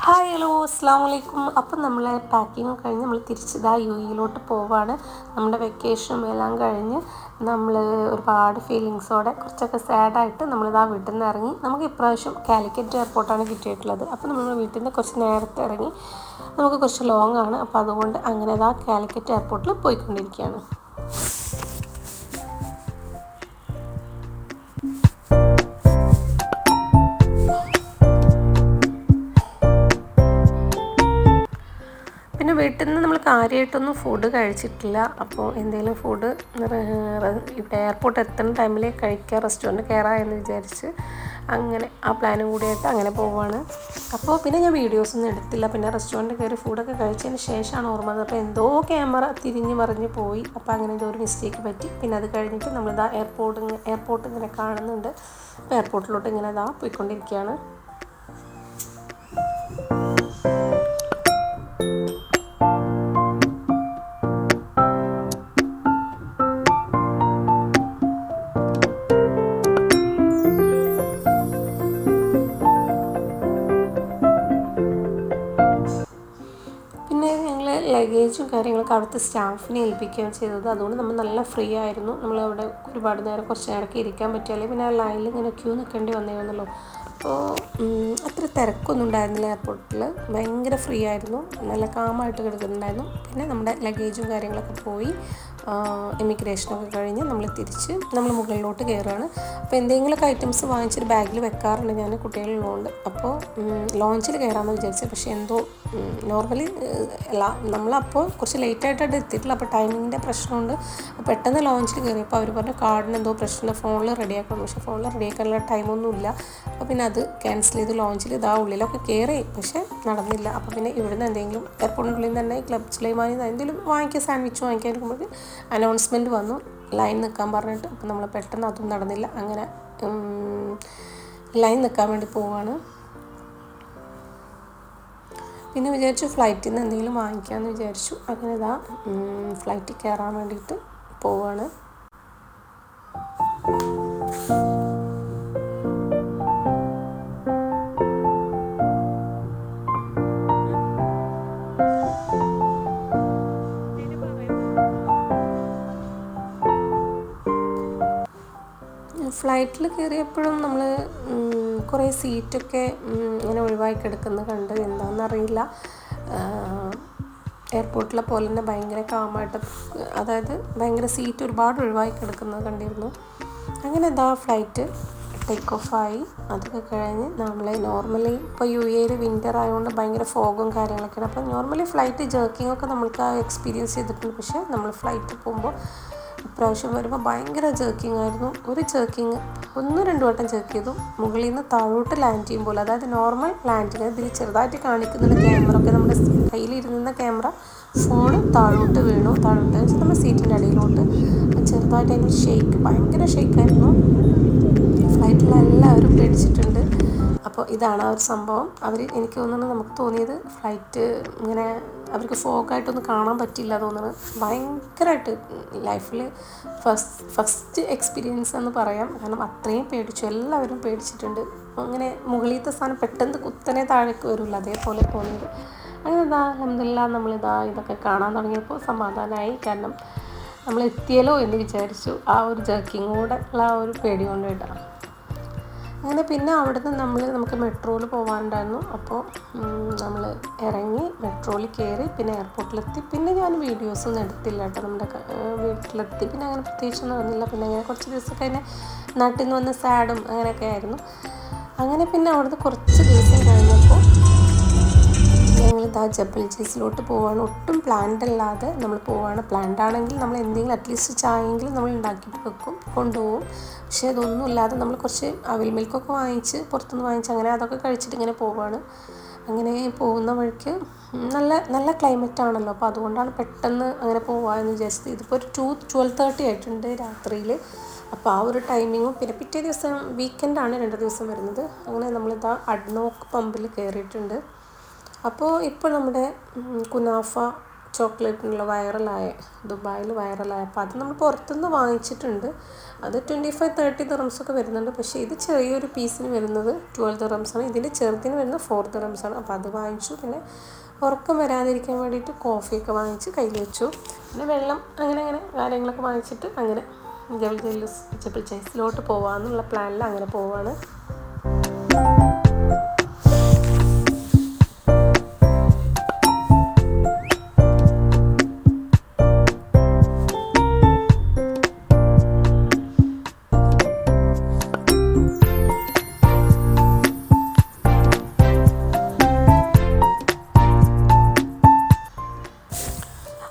Hi hello അസ്സാം വലൈക്കും. അപ്പം നമ്മൾ പാക്കിങ് കഴിഞ്ഞ് നമ്മൾ തിരിച്ചതാ UAE പോവാണ്. നമ്മുടെ വെക്കേഷനും എല്ലാം കഴിഞ്ഞ് നമ്മൾ ഒരുപാട് ഫീലിങ്സോടെ കുറച്ചൊക്കെ സാഡായിട്ട് നമ്മളിതാ വീട്ടിൽ നിന്ന് ഇറങ്ങി. നമുക്ക് ഇപ്രാവശ്യം കാലിക്കറ്റ് എയർപോർട്ടാണ് കിട്ടിയിട്ടുള്ളത്. അപ്പോൾ നമ്മൾ വീട്ടിൽ നിന്ന് കുറച്ച് നേരത്തെ ഇറങ്ങി. നമുക്ക് കുറച്ച് ലോങ് ആണ്. അപ്പോൾ അതുകൊണ്ട് അങ്ങനെ ഇതാ കാലിക്കറ്റ് എയർപോർട്ടിൽ പോയിക്കൊണ്ടിരിക്കുകയാണ്. പിന്നെ വീട്ടിൽ നിന്ന് നമ്മൾ കാര്യമായിട്ടൊന്നും ഫുഡ് കഴിച്ചിട്ടില്ല. അപ്പോൾ എന്തെങ്കിലും ഫുഡ് ഇവിടെ എയർപോർട്ട് എത്തുന്ന ടൈമിൽ കഴിക്കുക, റെസ്റ്റോറൻറ്റ് കയറാം എന്ന് വിചാരിച്ച് അങ്ങനെ ആ പ്ലാനും കൂടിയായിട്ട് അങ്ങനെ പോവുകയാണ്. അപ്പോൾ പിന്നെ ഞാൻ വീഡിയോസൊന്നും എടുത്തില്ല. പിന്നെ റെസ്റ്റോറൻറ്റ് കയറി ഫുഡൊക്കെ കഴിച്ചതിന് ശേഷമാണ് ഓർമ്മ വന്നത്. അപ്പോൾ എന്തോ ക്യാമറ തിരിഞ്ഞ് മറിഞ്ഞ് പോയി. അപ്പോൾ അങ്ങനെ എന്തോ ഒരു മിസ്റ്റേക്ക് പറ്റി. പിന്നെ അത് കഴിഞ്ഞിട്ട് നമ്മളിതാ എയർപോർട്ട് ഇങ്ങനെ കാണുന്നുണ്ട്. അപ്പോൾ എയർപോർട്ടിലോട്ട് ഇങ്ങനെ ഇതാ പോയിക്കൊണ്ടിരിക്കുകയാണ്. ലഗേജും കാര്യങ്ങളൊക്കെ അവിടുത്തെ സ്റ്റാഫിനെ ഏൽപ്പിക്കുകയാണ് ചെയ്തത്. അതുകൊണ്ട് നമ്മൾ നല്ല ഫ്രീ ആയിരുന്നു. നമ്മളവിടെ ഒരുപാട് നേരം കുറച്ച് നേരമൊക്കെ ഇരിക്കാൻ പറ്റിയാലേ പിന്നെ ആ ലൈനിൽ ഇങ്ങനെ ക്യൂ നിൽക്കേണ്ടി വന്നേന്നല്ലോ. അപ്പോൾ അത്ര തിരക്കൊന്നും ഉണ്ടായിരുന്നില്ല എയർപോർട്ടിൽ. ഭയങ്കര ഫ്രീ ആയിരുന്നു, നല്ല കാമായിട്ട് കിടക്കുന്നുണ്ടായിരുന്നു. പിന്നെ നമ്മുടെ ലഗേജും കാര്യങ്ങളൊക്കെ പോയി ഇമിഗ്രേഷനൊക്കെ കഴിഞ്ഞ് നമ്മൾ മുകളിലോട്ട് കയറുകയാണ്. അപ്പോൾ എന്തെങ്കിലുമൊക്കെ ഐറ്റംസ് വാങ്ങിച്ചൊരു ബാഗിൽ വെക്കാറുണ്ട് ഞാൻ, കുട്ടികളുള്ളതുകൊണ്ട്. അപ്പോൾ ലോഞ്ചിൽ കയറാമെന്ന് വിചാരിച്ചത്. പക്ഷേ എന്തോ നോർമലി നമ്മളപ്പോൾ കുറച്ച് ലേറ്റായിട്ടാണ് എത്തിയിട്ടില്ല. അപ്പോൾ ടൈമിങ്ങിൻ്റെ പ്രശ്നമുണ്ട്. പെട്ടെന്ന് ലോഞ്ചിൽ കയറിയപ്പോൾ അവർ പറഞ്ഞു കാർഡിന് എന്തോ പ്രശ്നം, ഫോണിൽ റെഡിയാക്കണം. പക്ഷേ ഫോണിൽ റെഡിയാക്കാനുള്ള ടൈമൊന്നുമില്ല. അപ്പോൾ പിന്നെ അത് ക്യാൻസൽ ചെയ്ത് ലോഞ്ചിൽ ഇതാ ഉള്ളിലൊക്കെ കയറി, പക്ഷേ നടന്നില്ല. അപ്പോൾ പിന്നെ ഇവിടുന്ന് എന്തെങ്കിലും എയർപോർട്ടിനുള്ളിൽ നിന്ന് തന്നെ ക്ലബ് സുലൈമാനി എന്തെങ്കിലും വാങ്ങിക്കുക, സാൻഡ്വിച്ച് വാങ്ങിക്കാൻ ഇരിക്കുമ്പോൾ അനൗൺസ്മെൻറ്റ് വന്നു ലൈൻ നിൽക്കാൻ പറഞ്ഞിട്ട്. അപ്പോൾ നമ്മൾ പെട്ടെന്ന് അതും നടന്നില്ല. അങ്ങനെ ലൈൻ നിൽക്കാൻ വേണ്ടി പോവുകയാണ്. പിന്നെ വിചാരിച്ചു ഫ്ലൈറ്റിൽ നിന്ന് എന്തെങ്കിലും വാങ്ങിക്കാമെന്ന് വിചാരിച്ചു. അങ്ങനെ ഇതാ ഫ്ലൈറ്റിൽ കയറാൻ വേണ്ടിയിട്ട് പോവുകയാണ്. ഫ്ലൈറ്റിൽ കയറിയപ്പോഴും നമ്മൾ കുറേ സീറ്റൊക്കെ ഇങ്ങനെ ഒഴിവായി കിടക്കുന്നത് കണ്ട്, എന്താണെന്നറിയില്ല. എയർപോർട്ടിലെ പോലെ തന്നെ ഭയങ്കര കാമായിട്ട്, അതായത് ഭയങ്കര സീറ്റ് ഒരുപാട് ഒഴിവായി കിടക്കുന്നത് കണ്ടിരുന്നു. അങ്ങനെ എന്താ ഫ്ലൈറ്റ് ടേക്ക് ഓഫായി. അതൊക്കെ കഴിഞ്ഞ് നമ്മൾ നോർമലി ഇപ്പോൾ UAE വിൻ്റർ ആയതുകൊണ്ട് ഭയങ്കര ഫോഗും കാര്യങ്ങളൊക്കെയാണ്. അപ്പോൾ നോർമലി ഫ്ലൈറ്റ് ജേർക്കിങ്ങൊക്കെ നമ്മൾക്ക് ആ എക്സ്പീരിയൻസ് ചെയ്തിട്ടുണ്ട്. പക്ഷേ നമ്മൾ ഫ്ലൈറ്റിൽ പോകുമ്പോൾ ഇപ്രാവശ്യം വരുമ്പോൾ ഭയങ്കര ജേർക്കിംഗ് ആയിരുന്നു. ഒരു ജേർക്കിങ് 1-2 വട്ടം ജേർക്ക് ചെയ്തു. മുകളിൽ നിന്ന് താഴോട്ട് ലാൻഡ് ചെയ്യുമ്പോൾ, അതായത് നോർമൽ ലാൻഡിങ് ഇതിൽ ചെറുതായിട്ട് കാണിക്കുന്നുണ്ട്. ക്യാമറ ഒക്കെ നമ്മുടെ കയ്യിലിരുന്ന ക്യാമറ ഫോണ് താഴോട്ട് വീണു. താഴോട്ട് വെച്ചാൽ നമ്മുടെ സീറ്റിൻ്റെ അടിയിലോട്ട് ചെറുതായിട്ട് അതിന് ഷെയ്ക്ക്, ഭയങ്കര ഷെയ്ക്കായിരുന്നു. ഫ്ലൈറ്റിലെല്ലാവരും പേടിച്ചിട്ടുണ്ട്. അപ്പോൾ ഇതാണ് ആ ഒരു സംഭവം. എനിക്ക് തോന്നുന്നത്, നമുക്ക് തോന്നിയത് ഫ്ലൈറ്റ് ഇങ്ങനെ അവർക്ക് ഫോഗായിട്ടൊന്നും കാണാൻ പറ്റില്ല തോന്നുന്നത്. ഭയങ്കരമായിട്ട് ലൈഫിൽ ഫസ്റ്റ് എക്സ്പീരിയൻസ് എന്ന് പറയാം. കാരണം അത്രയും പേടിച്ചു, എല്ലാവരും പേടിച്ചിട്ടുണ്ട്. അങ്ങനെ മുകളിലത്തെ സ്ഥാനം പെട്ടെന്ന് കുത്തനെ താഴേക്ക് വരില്ല, അതേപോലെ തോന്നിയത്. അങ്ങനെ അൽഹംദുലില്ലാഹ് ഇതൊക്കെ കാണാൻ തുടങ്ങിയപ്പോൾ സമാധാനമായി. കാരണം നമ്മൾ എത്തിയല്ലോ എന്ന് വിചാരിച്ചു. ആ ഒരു ജർക്കിങ്ങോടെ ഉള്ള ആ ഒരു പേടി കൊണ്ട് കേട്ടോ. അങ്ങനെ പിന്നെ അവിടുന്ന് നമുക്ക് മെട്രോയിൽ പോകാനുണ്ടായിരുന്നു. അപ്പോൾ നമ്മൾ ഇറങ്ങി മെട്രോയിൽ കയറി പിന്നെ എയർപോർട്ടിലെത്തി. പിന്നെ ഞാൻ വീഡിയോസൊന്നും എടുത്തില്ല കേട്ടോ. നമ്മുടെ വീട്ടിലെത്തി പിന്നെ അങ്ങനെ പ്രത്യേകിച്ചൊന്നും വന്നില്ല. പിന്നെ അങ്ങനെ കുറച്ച് ദിവസമൊക്കെ അതിനെ നാട്ടിൽ നിന്ന് വന്ന് സാഡും അങ്ങനെയൊക്കെ ആയിരുന്നു. അങ്ങനെ പിന്നെ അവിടുന്ന് കുറച്ച് ദിവസം കഴിഞ്ഞപ്പോൾ ഞങ്ങളിതാ ജബൽ ജീസിലോട്ട് പോവുകയാണ്. ഒട്ടും പ്ലാൻഡ് അല്ലാതെ നമ്മൾ പോവുകയാണ്. പ്ലാൻഡ് ആണെങ്കിൽ നമ്മൾ എന്തെങ്കിലും അറ്റ്ലീസ്റ്റ് ചായയെങ്കിലും നമ്മൾ ഉണ്ടാക്കിയിട്ട് വെക്കും, കൊണ്ടുപോകും. പക്ഷേ അതൊന്നുമില്ലാതെ നമ്മൾ കുറച്ച് അവിൽ മിൽക്കൊക്കെ വാങ്ങിച്ച് പുറത്തുനിന്ന് വാങ്ങിച്ച് അങ്ങനെ അതൊക്കെ കഴിച്ചിട്ട് ഇങ്ങനെ പോവുകയാണ്. അങ്ങനെ പോകുന്ന വഴിക്ക് നല്ല ക്ലൈമറ്റ് ആണല്ലോ. അപ്പോൾ അതുകൊണ്ടാണ് പെട്ടെന്ന് അങ്ങനെ പോകാമെന്ന് വിചാരിച്ചത്. ഇതിപ്പോൾ ഒരു 12:30 ആയിട്ടുണ്ട് രാത്രിയിൽ. അപ്പോൾ ആ ഒരു ടൈമിങ്ങും പിന്നെ പിറ്റേ ദിവസം വീക്കെൻഡാണ് 2 ദിവസം വരുന്നത്. അങ്ങനെ നമ്മളിതാ അഡ്നോക്ക് പമ്പിൽ കയറിയിട്ടുണ്ട്. അപ്പോൾ ഇപ്പോൾ നമ്മുടെ കുനാഫ ചോക്ലേറ്റിനുള്ള വൈറലായ ദുബായിൽ വൈറലായ അപ്പോൾ അത് നമ്മൾ പുറത്തുനിന്ന് വാങ്ങിച്ചിട്ടുണ്ട്. അത് 25-30 ദിറംസൊക്കെ വരുന്നുണ്ട്. പക്ഷേ ഇത് ചെറിയൊരു പീസിന് വരുന്നത് 12 ദിറംസാണ്. ഇതിൻ്റെ ചെറുതിന് വരുന്നത് 4 ദിറംസാണ്. അപ്പോൾ അത് വാങ്ങിച്ചു. പിന്നെ ഉറക്കം വരാതിരിക്കാൻ വേണ്ടിയിട്ട് കോഫിയൊക്കെ വാങ്ങിച്ച് കയ്യിൽ വെച്ചു. പിന്നെ വെള്ളം അങ്ങനെ കാര്യങ്ങളൊക്കെ വാങ്ങിച്ചിട്ട് അങ്ങനെ ജബൽ ജൈസിലോട്ട് പോകാമെന്നുള്ള പ്ലാനിൽ അങ്ങനെ പോവാണ്.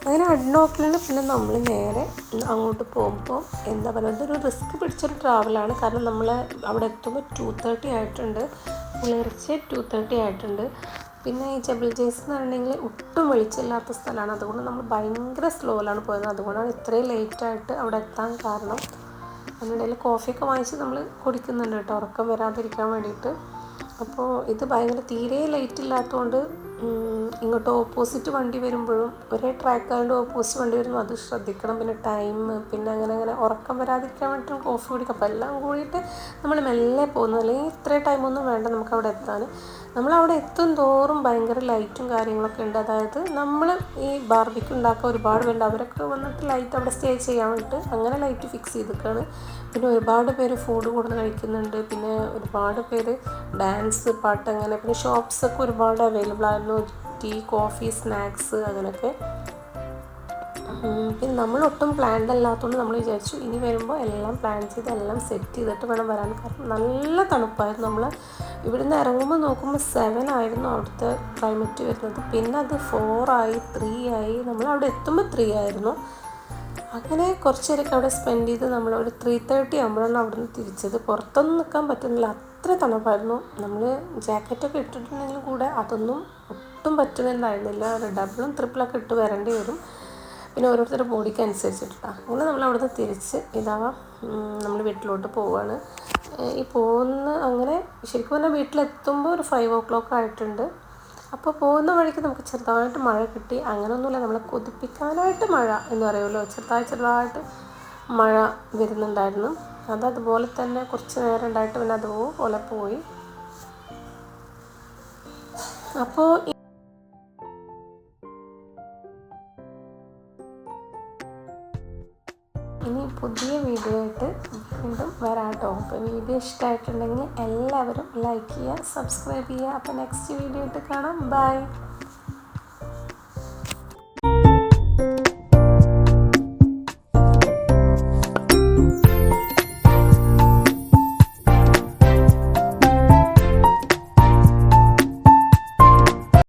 അങ്ങനെ അഡ്നോക്കിൽ പിന്നെ നമ്മൾ നേരെ അങ്ങോട്ട് പോകുമ്പോൾ എന്താ പറയുക, ഇതൊരു റിസ്ക് പിടിച്ചൊരു ട്രാവലാണ്. കാരണം നമ്മൾ അവിടെ എത്തുമ്പോൾ 2:30 ആയിട്ടുണ്ട്, പുലർച്ചെ 2:30 ആയിട്ടുണ്ട്. പിന്നെ ഈ ജബൽ ജൈസ് എന്ന് പറഞ്ഞിട്ടുണ്ടെങ്കിൽ ഒട്ടും വെളിച്ചമില്ലാത്ത സ്ഥലമാണ്. അതുകൊണ്ട് നമ്മൾ ഭയങ്കര സ്ലോയിലാണ് പോയത്. അതുകൊണ്ടാണ് ഇത്രയും ലേറ്റായിട്ട് അവിടെ എത്താൻ കാരണം. അതിനിടയിൽ കോഫിയൊക്കെ വാങ്ങിച്ച് നമ്മൾ കുടിക്കുന്നുണ്ട് കേട്ടോ, ഉറക്കം വരാതിരിക്കാൻ വേണ്ടിയിട്ട്. അപ്പോൾ ഇത് ഭയങ്കര തീരെ ലേറ്റ് ഇല്ലാത്തതുകൊണ്ട് ഇങ്ങോട്ട് ഓപ്പോസിറ്റ് വണ്ടി വരുമ്പോഴും ഒരേ ട്രാക്കായതുകൊണ്ട് ഓപ്പോസിറ്റ് വണ്ടി വരുമ്പോൾ അത് ശ്രദ്ധിക്കണം. പിന്നെ ടൈം, പിന്നെ അങ്ങനെ ഉറക്കം വരാതിരിക്കാൻ വേണ്ടിയിട്ട് കോഫി കുടിക്കാം. അപ്പോൾ എല്ലാം കൂടിയിട്ട് നമ്മൾ മെല്ലെ പോകുന്നു. അല്ലെങ്കിൽ ഇത്രയും ടൈമൊന്നും വേണ്ട നമുക്ക് അവിടെ എത്താൻ. നമ്മളവിടെ എത്തും തോറും ഭയങ്കര ലൈറ്റും കാര്യങ്ങളൊക്കെ ഉണ്ട്. അതായത് നമ്മൾ ഈ ബാർബിക്യൂ ഉണ്ടാക്കാൻ ഒരുപാട് പേരുണ്ട്. അവരൊക്കെ വന്നിട്ട് ലൈറ്റ് അവിടെ സ്റ്റേ ചെയ്യാൻ വേണ്ടിയിട്ട് അങ്ങനെ ലൈറ്റ് ഫിക്സ് ചെയ്തിട്ടാണ്. പിന്നെ ഒരുപാട് പേര് ഫുഡ് കൊടുത്ത് കഴിക്കുന്നുണ്ട്. പിന്നെ ഒരുപാട് പേര് ഡാൻസ്, പാട്ട് അങ്ങനെ. പിന്നെ ഷോപ്സൊക്കെ ഒരുപാട് അവൈലബിൾ ആയിരുന്നു, ടീ, കോഫി, സ്നാക്സ് അങ്ങനെയൊക്കെ. പിന്നെ നമ്മളൊട്ടും പ്ലാൻഡ് അല്ലാത്തതുകൊണ്ട് നമ്മൾ വിചാരിച്ചു ഇനി വരുമ്പോൾ എല്ലാം പ്ലാൻ ചെയ്ത് എല്ലാം സെറ്റ് ചെയ്തിട്ട് വേണം വരാൻ. കാരണം നല്ല തണുപ്പായിരുന്നു. നമ്മൾ ഇവിടുന്ന് ഇറങ്ങുമ്പോൾ നോക്കുമ്പോൾ 7 ആയിരുന്നു അവിടുത്തെ ക്ലൈമറ്റ് വരുന്നത്. പിന്നെ അത് 4 ആയി, 3 ആയി, നമ്മൾ അവിടെ എത്തുമ്പോൾ 3 ആയിരുന്നു. അങ്ങനെ കുറച്ച് നേരമൊക്കെ അവിടെ സ്പെൻഡ് ചെയ്ത് നമ്മളൊരു 3:30 ആകുമ്പോഴാണ് അവിടെ നിന്ന് തിരിച്ചത്. പുറത്തൊന്നും നിൽക്കാൻ പറ്റുന്നില്ല, അത്ര തണുപ്പായിരുന്നു. നമ്മൾ ജാക്കറ്റൊക്കെ ഇട്ടിട്ടുണ്ടെങ്കിലും കൂടെ അതൊന്നും ഒട്ടും പറ്റുന്നുണ്ടായിരുന്നില്ല. ഡബിളും ട്രിപ്പിളൊക്കെ ഇട്ട് വരേണ്ടി വരും. പിന്നെ ഓരോരുത്തരുടെ ബോഡിക്ക് അനുസരിച്ചിട്ടാണ്. അങ്ങനെ നമ്മൾ അവിടുന്ന് തിരിച്ച് നമ്മൾ വീട്ടിലോട്ട് പോവുകയാണ്. ഈ പോകുന്ന അങ്ങനെ ശരിക്കും പറഞ്ഞാൽ വീട്ടിലെത്തുമ്പോൾ ഒരു 5 o'clock ആയിട്ടുണ്ട്. അപ്പോൾ പോകുന്ന വഴിക്ക് നമുക്ക് ചെറുതായിട്ട് മഴ കിട്ടി. അങ്ങനെയൊന്നുമില്ല, നമ്മളെ കൊതിപ്പിക്കാനായിട്ട് മഴ എന്ന് പറയുമല്ലോ, ചെറുതായിട്ട് മഴ വരുന്നുണ്ടായിരുന്നു. അതുപോലെ തന്നെ കുറച്ച് നേരം ഉണ്ടായിട്ട് പിന്നെ അതുപോലെ പോയി. അപ്പോൾ ഇനി പുതിയ വീഡിയോ ആയിട്ട് വീണ്ടും വരാം കേട്ടോ. അപ്പോൾ വീഡിയോ ഇഷ്ടമായിട്ടുണ്ടെങ്കിൽ എല്ലാവരും ലൈക്ക് ചെയ്യുക, സബ്സ്ക്രൈബ് ചെയ്യുക. അപ്പോൾ നെക്സ്റ്റ് വീഡിയോ ആയിട്ട് കാണാം. ബൈ.